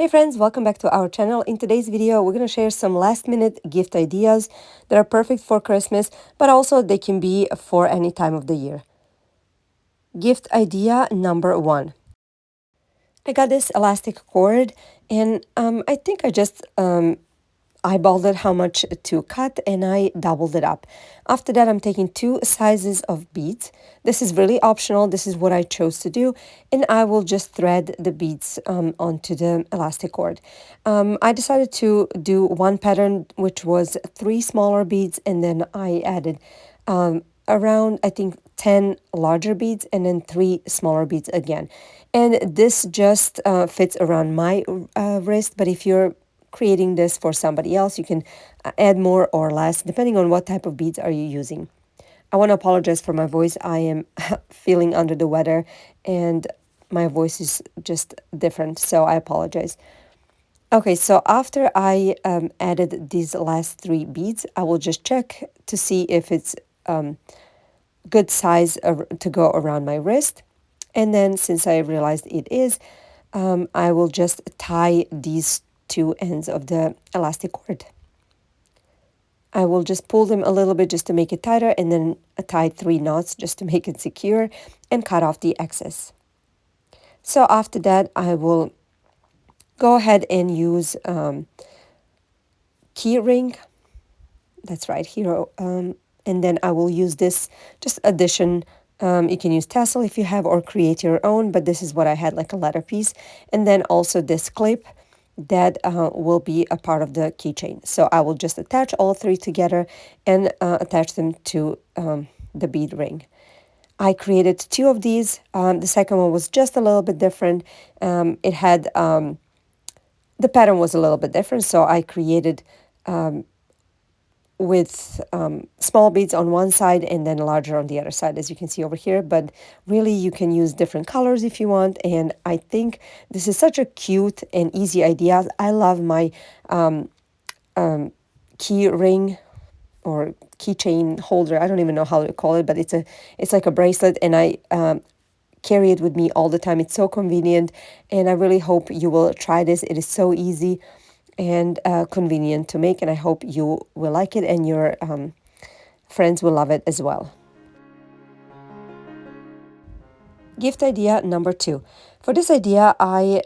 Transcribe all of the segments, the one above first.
Hey friends, welcome back to our channel. In today's video, we're going to share some last minute gift ideas that are perfect for Christmas, but also they can be for any time of the year. Gift idea number one. I got this elastic cord and I think I just eyeballed it how much to cut and I doubled it up. After that, I'm taking 2 sizes of beads. This is really optional. This is what I chose to do. And I will just thread the beads onto the elastic cord. I decided to do one pattern, which was 3 smaller beads. And then I added around, I think, 10 larger beads and then 3 smaller beads again. And this just fits around my wrist. But if you're creating this for somebody else, you can add more or less depending on what type of beads are you using. I want to apologize for my voice. I am feeling under the weather and my voice is just different, so I apologize. Okay, so after I added these last 3 beads, I will just check to see if it's good size to go around my wrist. And then since I realized it is, I will just tie these 2 ends of the elastic cord. I will just pull them a little bit just to make it tighter and then tie 3 knots just to make it secure and cut off the excess. So after that, I will go ahead and use key ring. That's right here. And then I will use this just addition. You can use tassel if you have or create your own, but this is what I had, like a letter piece. And then also this clip that will be a part of the keychain. So I will just attach all 3 together and attach them to the bead ring. I created 2 of these. The second one was just a little bit different. It had, the pattern was a little bit different, so I created with small beads on one side and then larger on the other side, as you can see over here. But really, you can use different colors if you want. And I think this is such a cute and easy idea. I love my key ring or keychain holder. I don't even know how to call it, but it's like a bracelet, and I carry it with me all the time. It's so convenient, and I really hope you will try this. It is so easy and convenient to make, and I hope you will like it and your friends will love it as well. Gift idea number 2. For this idea, I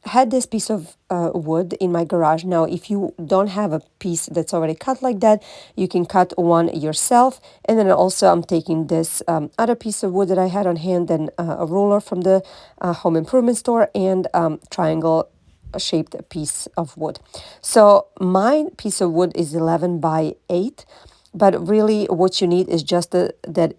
had this piece of wood in my garage. Now, if you don't have a piece that's already cut like that, you can cut one yourself. And then also I'm taking this other piece of wood that I had on hand and a ruler from the home improvement store and triangle shaped piece of wood. So my piece of wood is 11 by 8, but really what you need is just that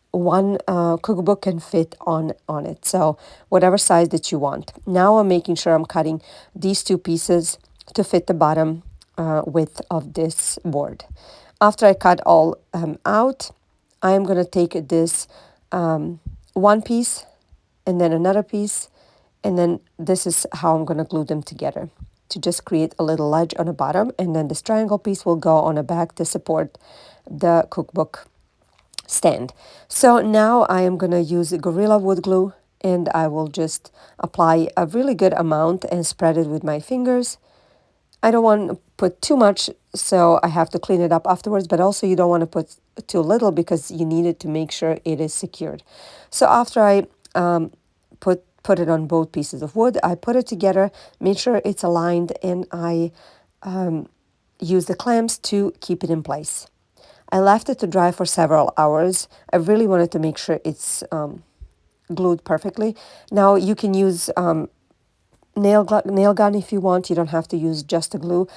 one cookbook can fit on it. So whatever size that you want. Now I'm making sure I'm cutting these 2 pieces to fit the bottom width of this board. After I cut all out, I am going to take this one piece and then another piece, and then this is how I'm going to glue them together to just create a little ledge on the bottom, and then this triangle piece will go on the back to support the cookbook stand. So now I am going to use Gorilla Wood glue, and I will just apply a really good amount and spread it with my fingers. I don't want to put too much, so I have to clean it up afterwards, but also you don't want to put too little because you need it to make sure it is secured. So after I put it on both pieces of wood, I put it together, make sure it's aligned, and I use the clamps to keep it in place. I left it to dry for several hours. I really wanted to make sure it's glued perfectly. Now you can use nail gun if you want. You don't have to use just a glue.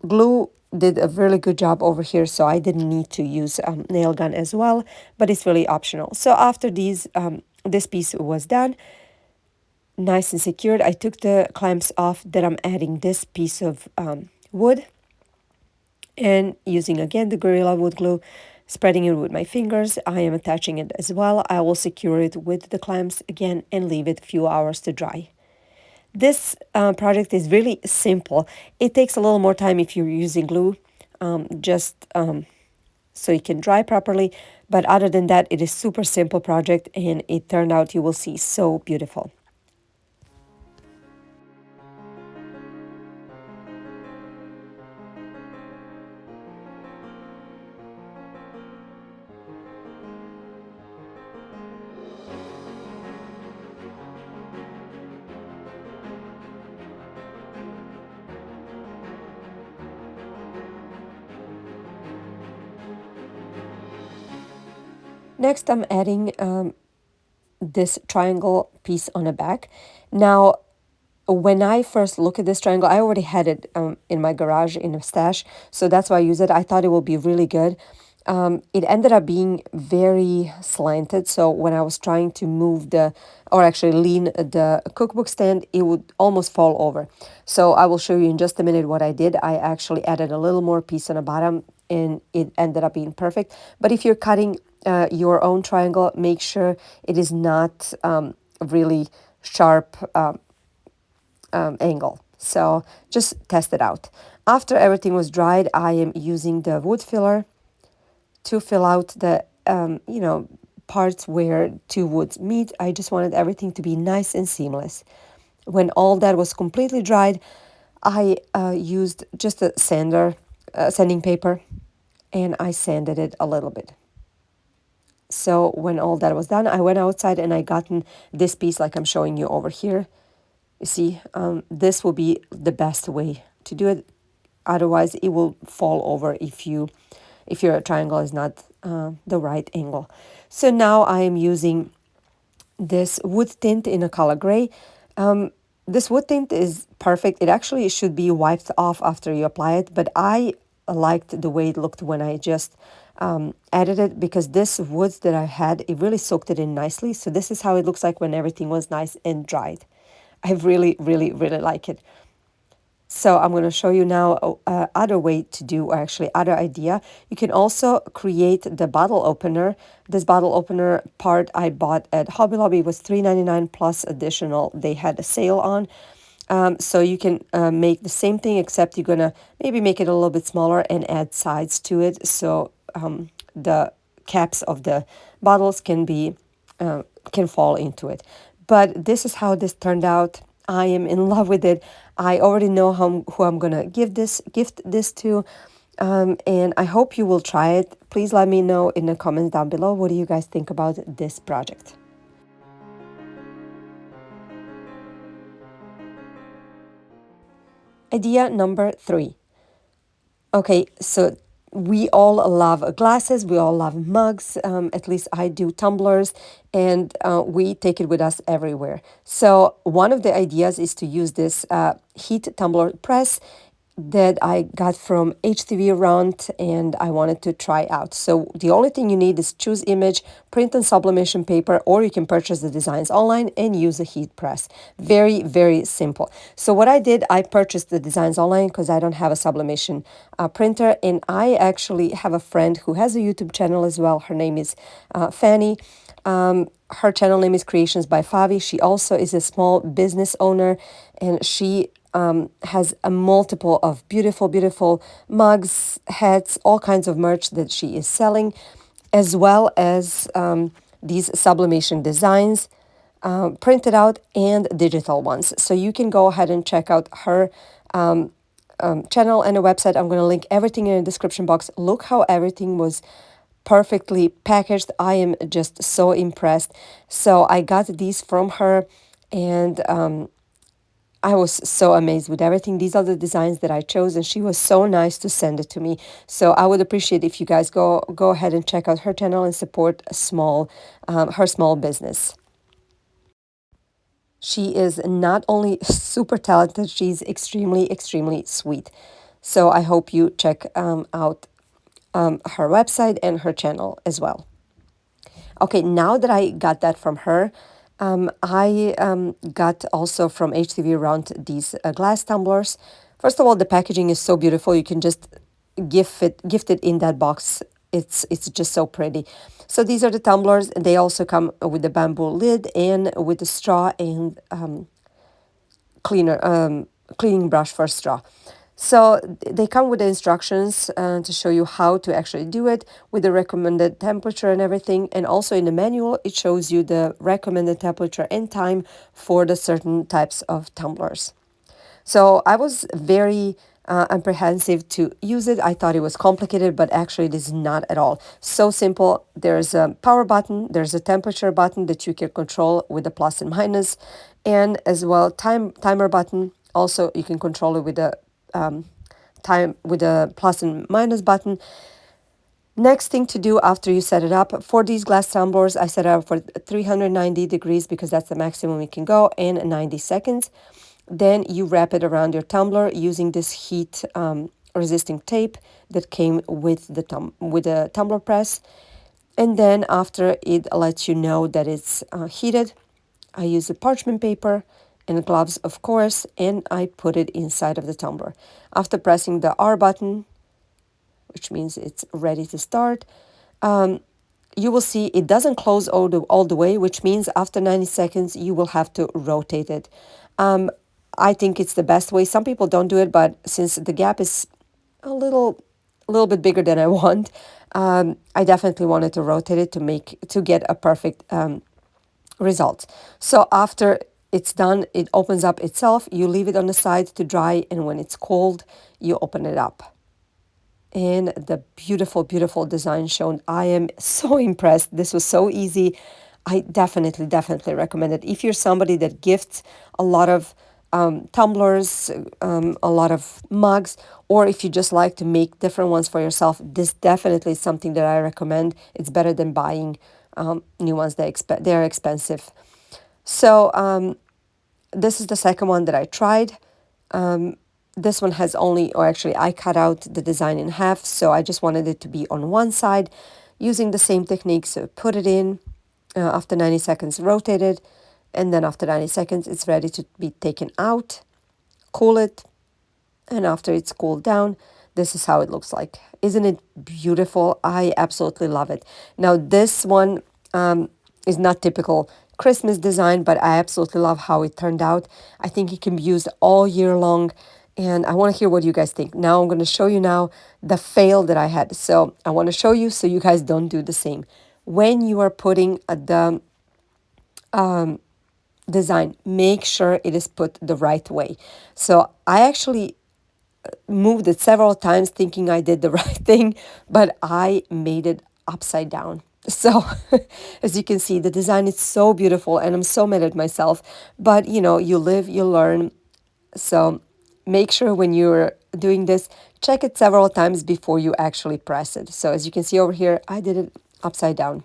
Glue did a really good job over here, so I didn't need to use nail gun as well, but it's really optional. So after this piece was done, nice and secured, I took the clamps off. Then I'm adding this piece of wood and using again the Gorilla Wood glue, spreading it with my fingers. I am attaching it as well. I will secure it with the clamps again and leave it a few hours to dry. This project is really simple. It takes a little more time if you're using glue, so it can dry properly. But other than that, it is super simple project, and it turned out, you will see, so beautiful. Next, I'm adding this triangle piece on the back. Now, when I first look at this triangle, I already had it in my garage in a stash, so that's why I use it. I thought it would be really good. It ended up being very slanted, so when I was trying to move or actually lean the cookbook stand, it would almost fall over. So I will show you in just a minute what I did. I actually added a little more piece on the bottom, and it ended up being perfect. But if you're cutting your own triangle, make sure it is not really sharp angle. So just test it out. After everything was dried, I am using the wood filler to fill out the, parts where two woods meet. I just wanted everything to be nice and seamless. When all that was completely dried, I used just a sanding paper, and I sanded it a little bit. So when all that was done, I went outside and I gotten this piece like I'm showing you over here. You see, this will be the best way to do it. Otherwise, it will fall over if your triangle is not the right angle. So now I am using this wood tint in a color gray. This wood tint is perfect. It actually should be wiped off after you apply it, but I liked the way it looked when I just added it, because this wood that I had, it really soaked it in nicely. So this is how it looks like when everything was nice and dried. I really, really, really like it. So I'm going to show you now other way to do, or actually other idea. You can also create the bottle opener. This bottle opener part I bought at Hobby Lobby. It was $3.99 plus additional. They had a sale on. So you can make the same thing, except you're going to maybe make it a little bit smaller and add sides to it. So the caps of the bottles can fall into it. But this is how this turned out. I am in love with it. I already know who I'm gonna gift this to, and I hope you will try it. Please let me know in the comments down below. What do you guys think about this project? Idea number 3. Okay, so we all love glasses, we all love mugs, at least I do, tumblers, and we take it with us everywhere. So one of the ideas is to use this heat tumbler press that I got from HTV Round, and I wanted to try out. So the only thing you need is choose image, print on sublimation paper, or you can purchase the designs online and use a heat press. Very, very simple. So what I did, I purchased the designs online because I don't have a sublimation printer, and I actually have a friend who has a YouTube channel as well. Her name is Fanny. Her channel name is Creations by Favi. She also is a small business owner, and she has a multiple of beautiful, beautiful mugs, hats, all kinds of merch that she is selling, as well as these sublimation designs, printed out and digital ones. So you can go ahead and check out her channel and a website. I'm going to link everything in the description box. Look how everything was perfectly packaged. I am just so impressed. So I got these from her, and I was so amazed with everything. These are the designs that I chose, and she was so nice to send it to me. So I would appreciate if you guys go ahead and check out her channel and support her small business. She is not only super talented, she's extremely, extremely sweet. So I hope you check out her website and her channel as well. Okay, now that I got that from her, I got also from HTV Round these glass tumblers. First of all, the packaging is so beautiful. You can just gift it in that box. It's just so pretty. So these are the tumblers. They also come with the bamboo lid and with the straw and cleaning brush for straw. So they come with the instructions to show you how to actually do it, with the recommended temperature and everything. And also in the manual, it shows you the recommended temperature and time for the certain types of tumblers. So I was very apprehensive to use it. I thought it was complicated, but actually it is not at all. So simple. There's a power button, there's a temperature button that you can control with the plus and minus, and as well timer button. Also, you can control it with the plus and minus button. Next thing to do after you set it up, for these glass tumblers, I set it up for 390 degrees because that's the maximum it can go, and 90 seconds. Then you wrap it around your tumbler using this heat resisting tape that came with the tumbler press. And then after it lets you know that it's heated, I use a parchment paper and gloves, of course, and I put it inside of the tumbler. After pressing the R button, which means it's ready to start, you will see it doesn't close all the way, which means after 90 seconds, you will have to rotate it. I think it's the best way. Some people don't do it, but since the gap is a little bit bigger than I want, I definitely wanted to rotate it to get a perfect result. So after it's done, it opens up itself. You leave it on the side to dry, and when it's cold, you open it up. And the beautiful, beautiful design shown. I am so impressed. This was so easy. I definitely recommend it. If you're somebody that gifts a lot of tumblers, a lot of mugs, or if you just like to make different ones for yourself, this definitely is something that I recommend. It's better than buying new ones. They're expensive. So this is the second one that I tried. This one has only, or actually I cut out the design in half, so I just wanted it to be on one side. Using the same technique, so put it in, after 90 seconds rotate it, and then after 90 seconds it's ready to be taken out, cool it, and after it's cooled down, this is how it looks like. Isn't it beautiful? I absolutely love it. Now this one is not typical Christmas design, but I absolutely love how it turned out. I think it can be used all year long, and I want to hear what you guys think. Now I'm going to show you now the fail that I had. So I want to show you so you guys don't do the same. When you are putting the design, make sure it is put the right way. So I actually moved it several times thinking I did the right thing, but I made it upside down. So as you can see, the design is so beautiful and I'm so mad at myself, but you live, you learn. So make sure when you're doing this, check it several times before you actually press it. So as you can see over here, I did it upside down.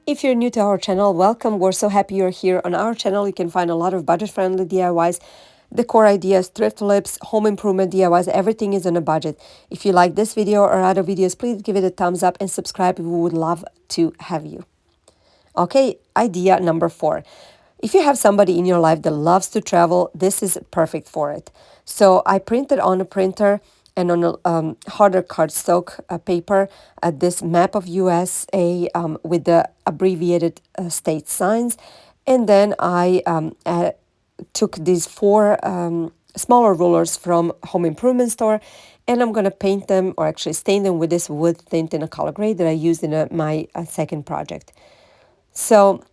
If you're new to our channel, welcome. We're so happy you're here. On our channel, you can find a lot of budget-friendly DIYs, decor ideas, thrift flips, home improvement DIYs. Everything is on a budget. If you like this video or other videos, please give it a thumbs up and subscribe. We would love to have you. Okay, idea number 4. If you have somebody in your life that loves to travel, this is perfect for it. So I printed on a printer and on a harder cardstock paper this map of USA with the abbreviated state signs. And then I took these 4 smaller rulers from home improvement store, and I'm going to paint them, or actually stain them with this wood tint in a color gray that I used in my second project. So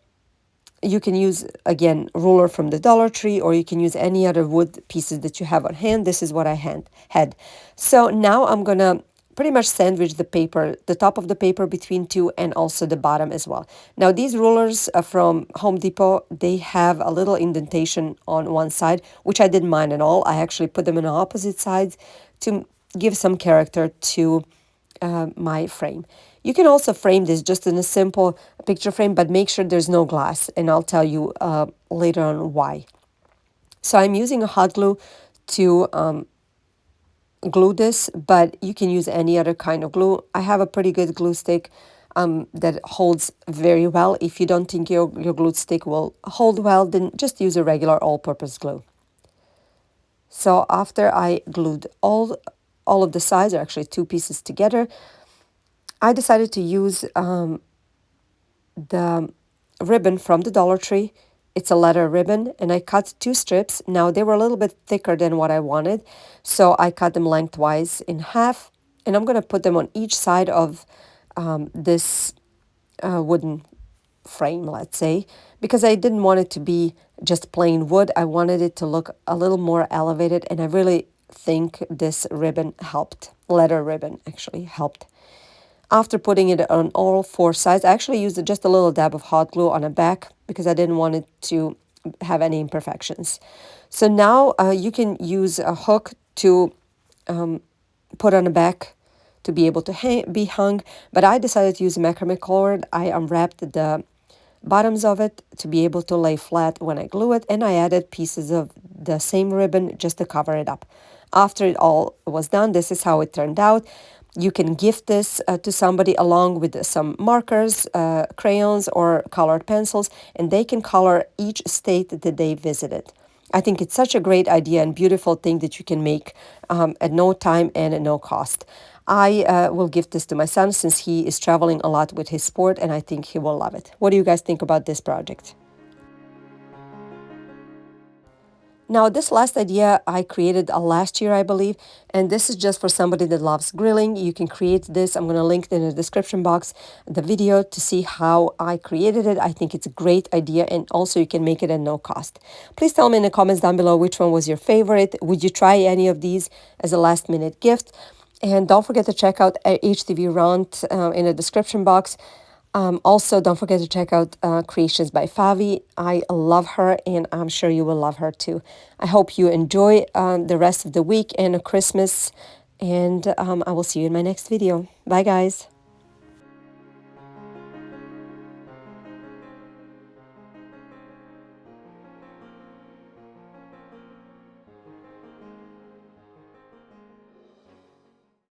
you can use, again, ruler from the Dollar Tree, or you can use any other wood pieces that you have on hand. This is what I had. So now I'm going to pretty much sandwich the paper, the top of the paper between 2 and also the bottom as well. Now these rulers from Home Depot, they have a little indentation on one side, which I didn't mind at all. I actually put them on the opposite sides to give some character to my frame. You can also frame this just in a simple picture frame, but make sure there's no glass, and I'll tell you later on why. So I'm using a hot glue to glue this, but you can use any other kind of glue. I have a pretty good glue stick that holds very well. If you don't think your glue stick will hold well, then just use a regular all-purpose glue. So after I glued all of the sides, or actually 2 pieces together, I decided to use the ribbon from the Dollar Tree. It's a leather ribbon, and I cut 2 strips. Now they were a little bit thicker than what I wanted, so I cut them lengthwise in half, and I'm going to put them on each side of this wooden frame, let's say, because I didn't want it to be just plain wood. I wanted it to look a little more elevated, and I really think this ribbon helped. Leather ribbon actually helped. After putting it on all 4 sides, I actually used just a little dab of hot glue on the back because I didn't want it to have any imperfections. So now you can use a hook to put on a back to be able to be hung, but I decided to use macrame cord. I unwrapped the bottoms of it to be able to lay flat when I glue it, and I added pieces of the same ribbon just to cover it up. After it all was done, this is how it turned out. You can gift this to somebody along with some markers, crayons, or colored pencils, and they can color each state that they visited. I think it's such a great idea and beautiful thing that you can make at no time and at no cost. I will give this to my son since he is traveling a lot with his sport, and I think he will love it. What do you guys think about this project? Now, this last idea I created last year, I believe, and this is just for somebody that loves grilling. You can create this. I'm going to link in the description box the video to see how I created it. I think it's a great idea, and also you can make it at no cost. Please tell me in the comments down below which one was your favorite. Would you try any of these as a last-minute gift? And don't forget to check out HTV Rant in the description box. Also, don't forget to check out Creations by Favi. I love her, and I'm sure you will love her too. I hope you enjoy the rest of the week and Christmas, and I will see you in my next video. Bye, guys.